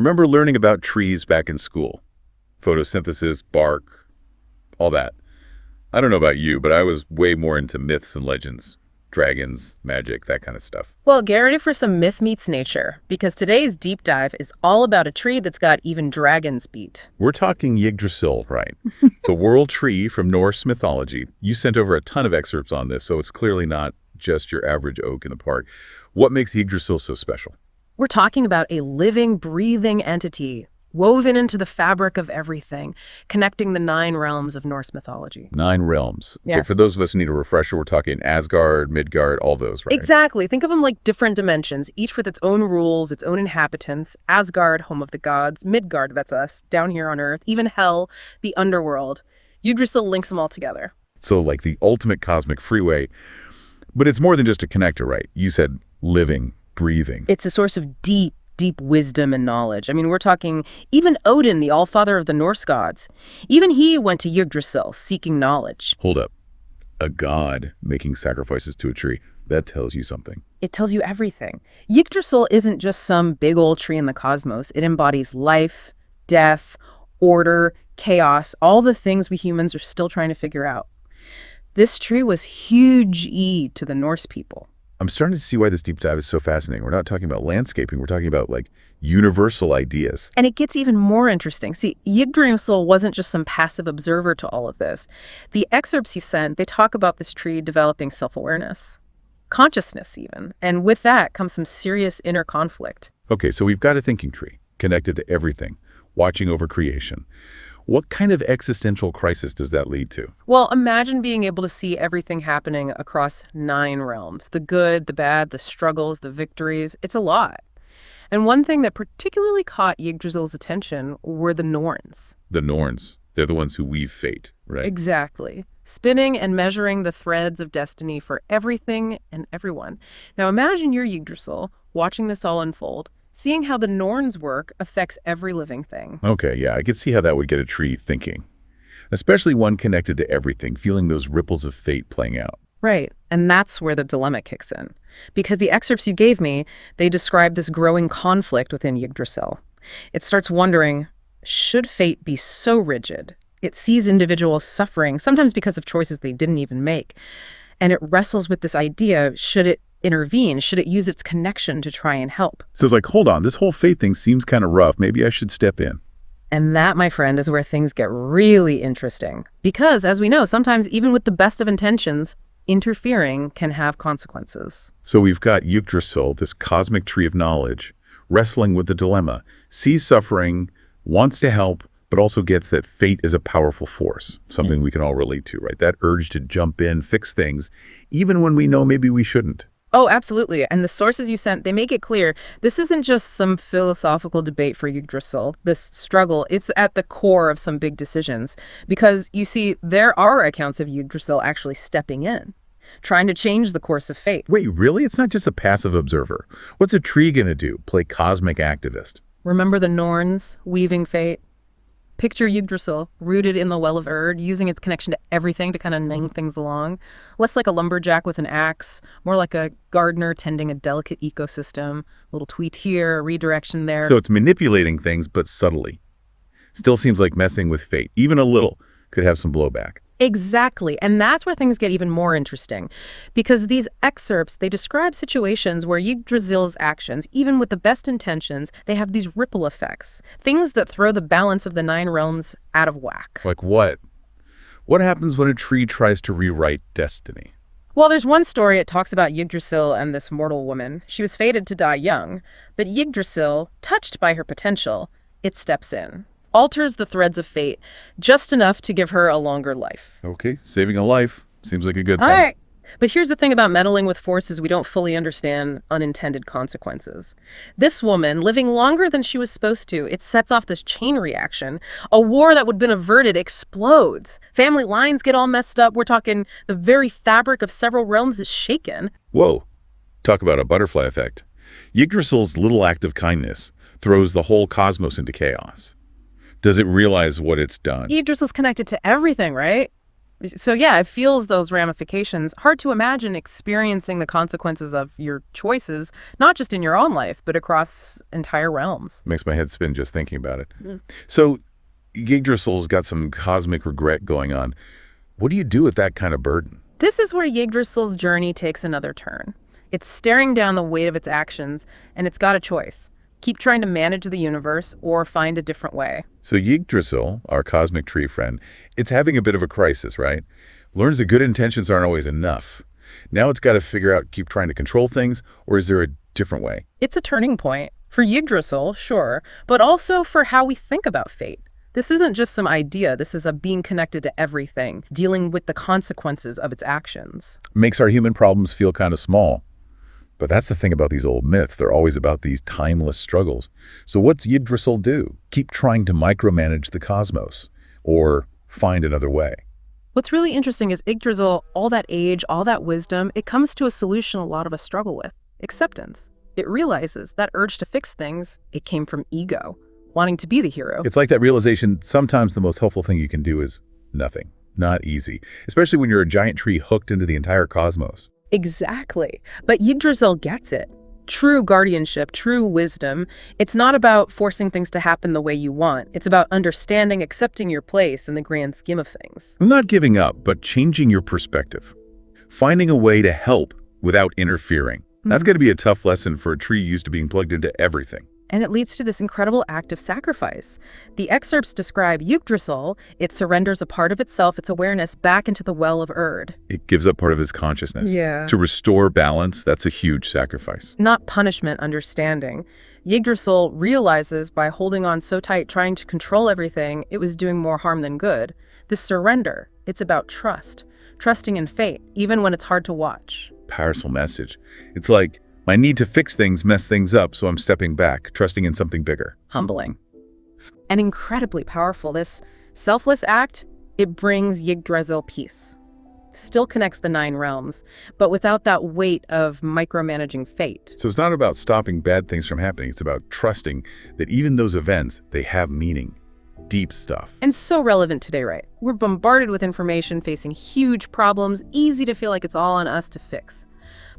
Remember learning about trees back in school? Photosynthesis, bark, all that. I don't know about you, but I was way more into myths and legends. Dragons, magic, that kind of stuff. Well, get ready for some myth meets nature, because today's deep dive is all about a tree that's got even dragons beat. We're talking Yggdrasil, right? The world tree from Norse mythology. You sent over a ton of excerpts on this, so it's clearly not just your average oak in the park. What makes Yggdrasil so special? We're talking about a living, breathing entity woven into the fabric of everything, connecting the 9 realms of Norse mythology. 9 realms. Yeah. Okay, for those of us who need a refresher, we're talking Asgard, Midgard, all those, right? Exactly. Think of them like different dimensions, each with its own rules, its own inhabitants. Asgard, home of the gods. Midgard, that's us, down here on Earth. Even Hell, the underworld. Yggdrasil links them all together. So like the ultimate cosmic freeway. But it's more than just a connector, right? You said living, breathing. It's a source of deep wisdom and knowledge. I mean, we're talking even Odin, the all-father of the Norse gods. Even he went to Yggdrasil seeking knowledge. Hold up. A god making sacrifices to a tree. That tells you something. It tells you everything. Yggdrasil isn't just some big old tree in the cosmos. It embodies life, death, order, chaos, all the things we humans are still trying to figure out. This tree was huge to the Norse people. I'm starting to see why this deep dive is so fascinating. We're not talking about landscaping. We're talking about, like, universal ideas. And it gets even more interesting. See, Yggdrasil wasn't just some passive observer to all of this. The excerpts you sent, they talk about this tree developing self-awareness, consciousness even. And with that comes some serious inner conflict. Okay, so we've got a thinking tree connected to everything, watching over creation. What kind of existential crisis does that lead to? Well, imagine being able to see everything happening across 9 realms. The good, the bad, the struggles, the victories. It's a lot. And one thing that particularly caught Yggdrasil's attention were the Norns. The Norns. They're the ones who weave fate, right? Exactly. Spinning and measuring the threads of destiny for everything and everyone. Now imagine you're Yggdrasil, watching this all unfold, seeing how the Norns' work affects every living thing. Okay, yeah, I could see how that would get a tree thinking. Especially one connected to everything, feeling those ripples of fate playing out. Right, and that's where the dilemma kicks in. Because the excerpts you gave me, they describe this growing conflict within Yggdrasil. It starts wondering, should fate be so rigid? It sees individuals suffering, sometimes because of choices they didn't even make. And it wrestles with this idea, should it intervene? Should it use its connection to try and help? So it's like, hold on, this whole fate thing seems kind of rough. Maybe I should step in. And that, my friend, is where things get really interesting. Because, as we know, sometimes even with the best of intentions, interfering can have consequences. So we've got Yggdrasil, this cosmic tree of knowledge, wrestling with the dilemma, sees suffering, wants to help, but also gets that fate is a powerful force, something we can all relate to, right? That urge to jump in, fix things, even when we know maybe we shouldn't. Oh, absolutely. And the sources you sent, they make it clear this isn't just some philosophical debate for Yggdrasil. This struggle, it's at the core of some big decisions. Because, you see, there are accounts of Yggdrasil actually stepping in, trying to change the course of fate. Wait, really? It's not just a passive observer. What's a tree going to do? Play cosmic activist? Remember the Norns weaving fate? Picture Yggdrasil, rooted in the Well of Erd, using its connection to everything to kind of ning things along. Less like a lumberjack with an axe, more like a gardener tending a delicate ecosystem. A little tweet here, a redirection there. So it's manipulating things, but subtly. Still seems like messing with fate. Even a little could have some blowback. Exactly. And that's where things get even more interesting. Because these excerpts, they describe situations where Yggdrasil's actions, even with the best intentions, they have these ripple effects. Things that throw the balance of the 9 realms out of whack. Like what? What happens when a tree tries to rewrite destiny? Well, there's one story, it talks about Yggdrasil and this mortal woman. She was fated to die young, but Yggdrasil, touched by her potential, it steps in. Alters the threads of fate, just enough to give her a longer life. Okay, saving a life seems like a good thing. All right. But here's the thing about meddling with forces we don't fully understand: unintended consequences. This woman, living longer than she was supposed to, it sets off this chain reaction. A war that would have been averted explodes. Family lines get all messed up. We're talking the very fabric of several realms is shaken. Whoa, talk about a butterfly effect. Yggdrasil's little act of kindness throws the whole cosmos into chaos. Does it realize what it's done? Yggdrasil's connected to everything, right? So yeah, it feels those ramifications. Hard to imagine experiencing the consequences of your choices, not just in your own life, but across entire realms. Makes my head spin just thinking about it. Mm. So Yggdrasil's got some cosmic regret going on. What do you do with that kind of burden? This is where Yggdrasil's journey takes another turn. It's staring down the weight of its actions, and it's got a choice. Keep trying to manage the universe or find a different way. So Yggdrasil, our cosmic tree friend, it's having a bit of a crisis, right? Learns that good intentions aren't always enough. Now it's got to figure out, keep trying to control things, or is there a different way? It's a turning point. For Yggdrasil, sure, but also for how we think about fate. This isn't just some idea. This is a being connected to everything, dealing with the consequences of its actions. Makes our human problems feel kind of small. But that's the thing about these old myths. They're always about these timeless struggles. So what's Yggdrasil do? Keep trying to micromanage the cosmos or find another way. What's really interesting is Yggdrasil, all that age, all that wisdom, it comes to a solution a lot of us struggle with: acceptance. It realizes that urge to fix things, it came from ego, wanting to be the hero. It's like that realization, sometimes the most helpful thing you can do is nothing. Not easy, especially when you're a giant tree hooked into the entire cosmos. Exactly. But Yggdrasil gets it. True guardianship, true wisdom, it's not about forcing things to happen the way you want. It's about understanding, accepting your place in the grand scheme of things. Not giving up, but changing your perspective. Finding a way to help without interfering. That's going to be a tough lesson for a tree used to being plugged into everything. And it leads to this incredible act of sacrifice. The excerpts describe Yggdrasil. It surrenders a part of itself, its awareness, back into the well of Erd. It gives up part of its consciousness. Yeah. To restore balance, that's a huge sacrifice. Not punishment, understanding. Yggdrasil realizes by holding on so tight, trying to control everything, it was doing more harm than good. This surrender, it's about trust. Trusting in fate, even when it's hard to watch. Powerful message. It's like, my need to fix things mess things up, so I'm stepping back, trusting in something bigger. Humbling. And incredibly powerful. This selfless act, it brings Yggdrasil peace. Still connects the 9 realms, but without that weight of micromanaging fate. So it's not about stopping bad things from happening. It's about trusting that even those events, they have meaning. Deep stuff. And so relevant today, right? We're bombarded with information, facing huge problems, easy to feel like it's all on us to fix.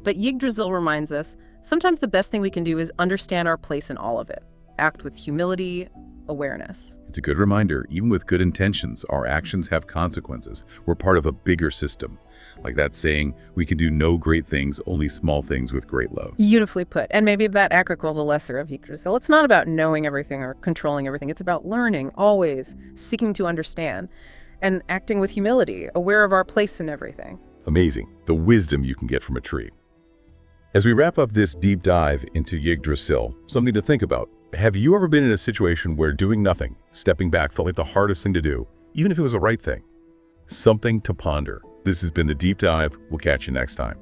But Yggdrasil reminds us, sometimes the best thing we can do is understand our place in all of it. Act with humility, awareness. It's a good reminder, even with good intentions, our actions have consequences. We're part of a bigger system. Like that saying, we can do no great things, only small things with great love. Beautifully put. And maybe that acrocal, the lesser of Yggdrasil. It's not about knowing everything or controlling everything. It's about learning, always seeking to understand, and acting with humility, aware of our place in everything. Amazing, the wisdom you can get from a tree. As we wrap up this deep dive into Yggdrasil, something to think about. Have you ever been in a situation where doing nothing, stepping back, felt like the hardest thing to do, even if it was the right thing? Something to ponder. This has been The Deep Dive. We'll catch you next time.